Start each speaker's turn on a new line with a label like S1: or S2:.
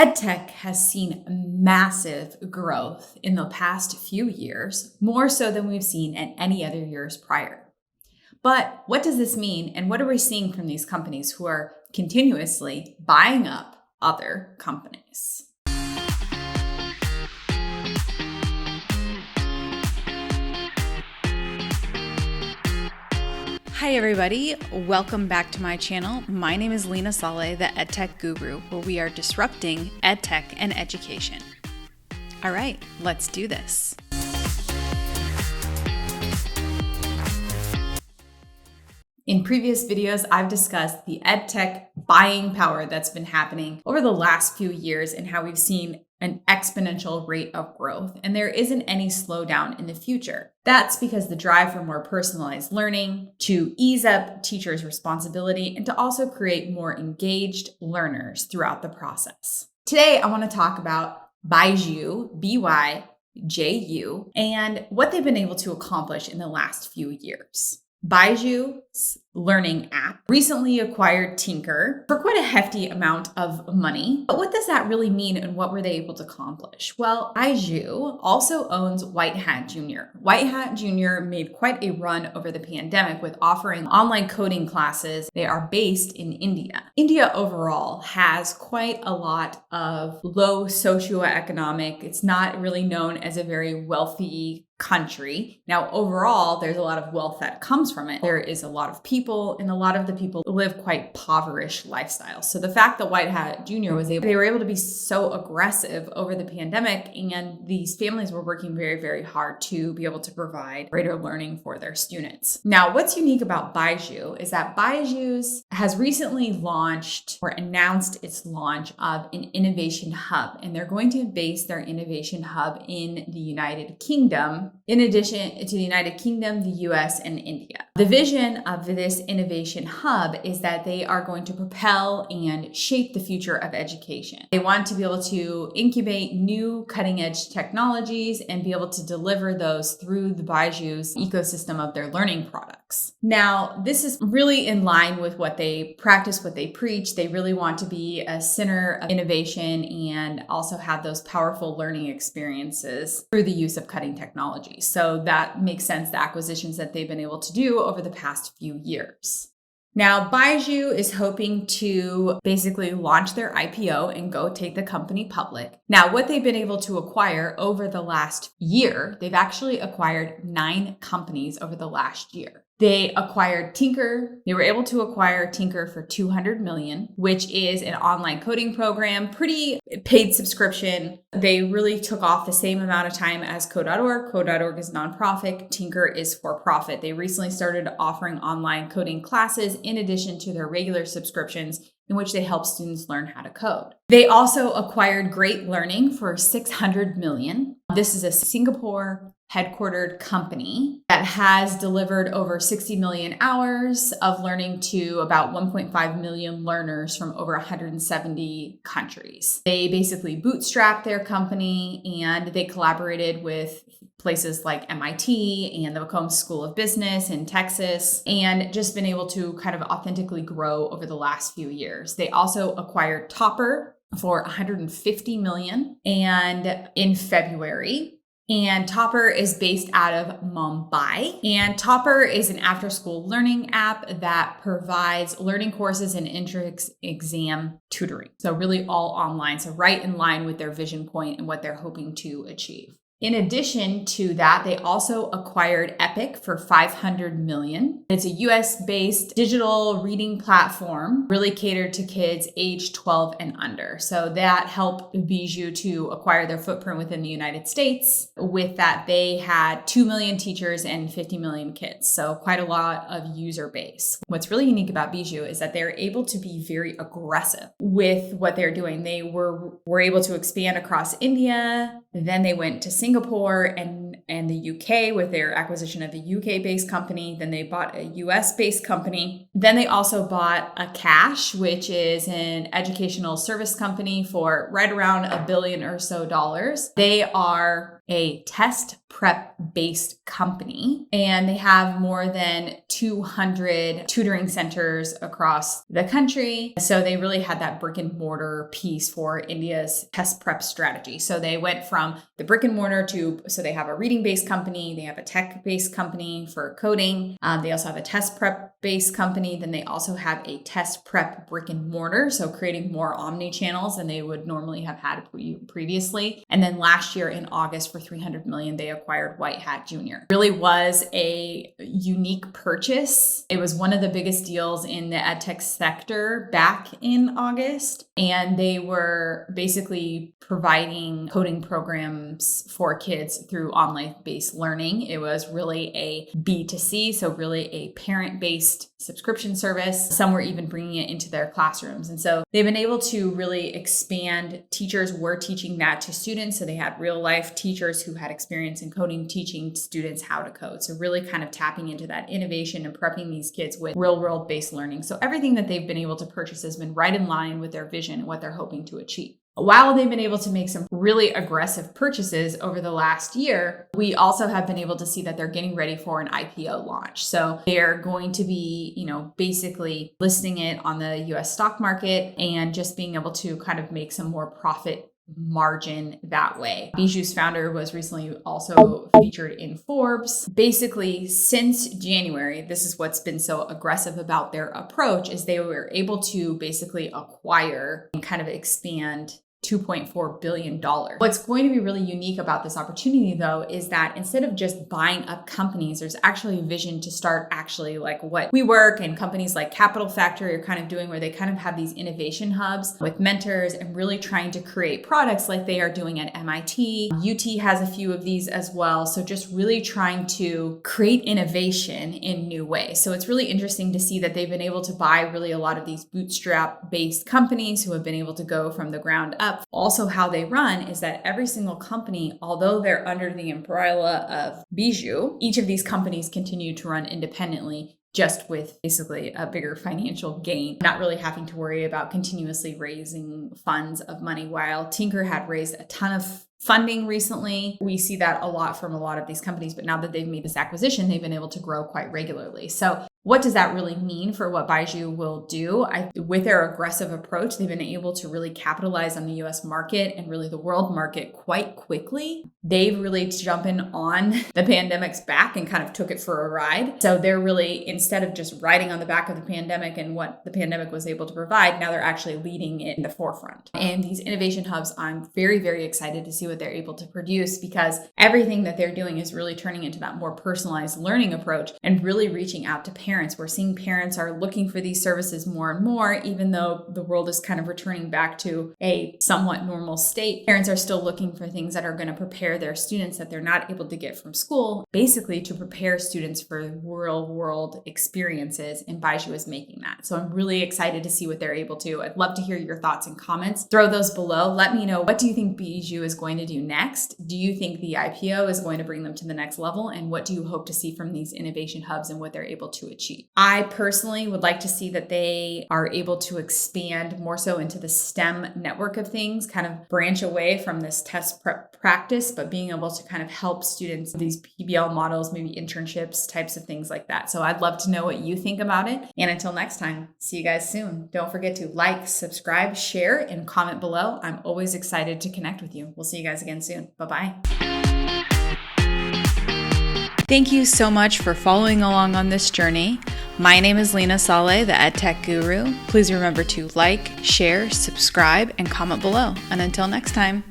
S1: EdTech has seen massive growth in the past few years, more so than we've seen in any other years prior. But what does this mean, and what are we seeing from these companies who are continuously buying up other companies? Hi everybody, welcome back to my channel. My name is Leena Saleh, the Edtech Guru, where we are disrupting EdTech and education. All right, let's do this. In previous videos, I've discussed the EdTech buying power that's been happening over the last few years and how we've seen an exponential rate of growth, and there isn't any slowdown in the future. That's because the drive for more personalized learning, to ease up teachers' responsibility, and to also create more engaged learners throughout the process. Today, I want to talk about BYJU, BYJU, and what they've been able to accomplish in the last few years. BYJU's learning app recently acquired Tinker for quite a hefty amount of money. But what does that really mean, and what were they able to accomplish? Well, BYJU also owns White Hat Jr. White Hat Jr. made quite a run over the pandemic with offering online coding classes. They are based in India. India overall has quite a lot of low socioeconomic. It's not really known as a very wealthy country. Now, overall, there's a lot of wealth that comes from it. There is a lot of people, and a lot of the people live quite impoverished lifestyles. So the fact that White Hat Jr. they were able to be so aggressive over the pandemic, and these families were working very, very hard to be able to provide greater learning for their students. Now, what's unique about BYJU is that BYJU has recently launched or announced its launch of an innovation hub, and they're going to base their innovation hub in the United Kingdom, in addition to the United Kingdom, the US, and India. The vision of this innovation hub is that they are going to propel and shape the future of education. They want to be able to incubate new cutting-edge technologies and be able to deliver those through the BYJU's ecosystem of their learning products. Now, this is really in line with what they practice, what they preach. They really want to be a center of innovation and also have those powerful learning experiences through the use of cutting technology. So that makes sense, the acquisitions that they've been able to do over the past few years. Now, BYJU is hoping to basically launch their IPO and go take the company public. Now, what they've been able to acquire over the last year, they've actually acquired 9 companies over the last year. They acquired Tinker. They were able to acquire Tinker for $200 million, which is an online coding program, pretty paid subscription. They really took off the same amount of time as Code.org. Code.org is nonprofit. Tinker is for profit. They recently started offering online coding classes in addition to their regular subscriptions, in which they help students learn how to code. They also acquired Great Learning for $600 million. This is a Singapore headquartered company that has delivered over 60 million hours of learning to about 1.5 million learners from over 170 countries. They basically bootstrapped their company, and they collaborated with places like MIT and the Macomb School of Business in Texas, and just been able to kind of authentically grow over the last few years. They also acquired Topper for $150 million and in February. And Topper is based out of Mumbai. And Topper is an after-school learning app that provides learning courses and entrance exam tutoring. So really all online. So right in line with their vision point and what they're hoping to achieve. In addition to that, they also acquired Epic for $500 million. It's a US-based digital reading platform really catered to kids age 12 and under. So that helped BYJU to acquire their footprint within the United States. With that, they had 2 million teachers and 50 million kids. So quite a lot of user base. What's really unique about BYJU is that they're able to be very aggressive with what they're doing. They were able to expand across India. Then they went to Singapore and the UK with their acquisition of a UK-based company. Then they bought a US-based company. Then they also bought a Cash, which is an educational service company for right around $1 billion or so. They are a test prep based company, and they have more than 200 tutoring centers across the country. So they really had that brick and mortar piece for India's test prep strategy. So they went from the brick and mortar so they have a reading based company, they have a tech based company for coding. They also have a test prep based company. Then they also have a test prep brick and mortar. So creating more omni channels than they would normally have had previously. And then last year in August for $300 million, they acquired White Hat Jr. Really was a unique purchase. It was one of the biggest deals in the edtech sector back in August. And they were basically providing coding programs for kids through online-based learning. It was really a B2C, so really a parent-based subscription service. Some were even bringing it into their classrooms. And so they've been able to really expand. Teachers were teaching that to students. So they had real life teachers who had experience in coding, teaching students how to code. So really kind of tapping into that innovation and prepping these kids with real world based learning. So everything that they've been able to purchase has been right in line with their vision and what they're hoping to achieve. While they've been able to make some really aggressive purchases over the last year, we also have been able to see that they're getting ready for an IPO launch. So they're going to be, basically listing it on the US stock market and just being able to kind of make some more profit margin that way. BYJU's founder was recently also featured in Forbes. Basically, since January, this is what's been so aggressive about their approach is they were able to basically acquire and kind of expand $2.4 billion. What's going to be really unique about this opportunity, though, is that instead of just buying up companies, there's actually a vision to start actually like what WeWork and companies like Capital Factory are kind of doing, where they kind of have these innovation hubs with mentors and really trying to create products like they are doing at MIT. UT has a few of these as well. So just really trying to create innovation in new ways. So it's really interesting to see that they've been able to buy really a lot of these bootstrap-based companies who have been able to go from the ground up. Also, how they run is that every single company, although they're under the umbrella of BYJU, each of these companies continue to run independently, just with basically a bigger financial gain, not really having to worry about continuously raising funds of money. While Tinker had raised a ton of funding recently, we see that a lot from a lot of these companies, but now that they've made this acquisition, they've been able to grow quite regularly. So what does that really mean for what BYJU will do? With their aggressive approach, they've been able to really capitalize on the US market and really the world market quite quickly. They've really jumping on the pandemic's back and kind of took it for a ride. So they're really, instead of just riding on the back of the pandemic and what the pandemic was able to provide, now they're actually leading it in the forefront. And these innovation hubs, I'm very, very excited to see what they're able to produce, because everything that they're doing is really turning into that more personalized learning approach and really reaching out to parents. We're seeing parents are looking for these services more and more, even though the world is kind of returning back to a somewhat normal state. Parents are still looking for things that are going to prepare their students that they're not able to get from school, basically to prepare students for real world experiences, and BYJU is making that. So I'm really excited to see what they're able to. I'd love to hear your thoughts and comments. Throw those below. Let me know, what do you think BYJU is going to do next? Do you think the IPO is going to bring them to the next level? And what do you hope to see from these innovation hubs and what they're able to achieve? I personally would like to see that they are able to expand more so into the STEM network of things, kind of branch away from this test prep practice, but being able to kind of help students, these PBL models, maybe internships, types of things like that. So I'd love to know what you think about it. And until next time, see you guys soon. Don't forget to like, subscribe, share, and comment below. I'm always excited to connect with you. We'll see you guys again soon. Bye-bye. Thank you so much for following along on this journey. My name is Leena Saleh, the Edtech Guru. Please remember to like, share, subscribe, and comment below. And until next time.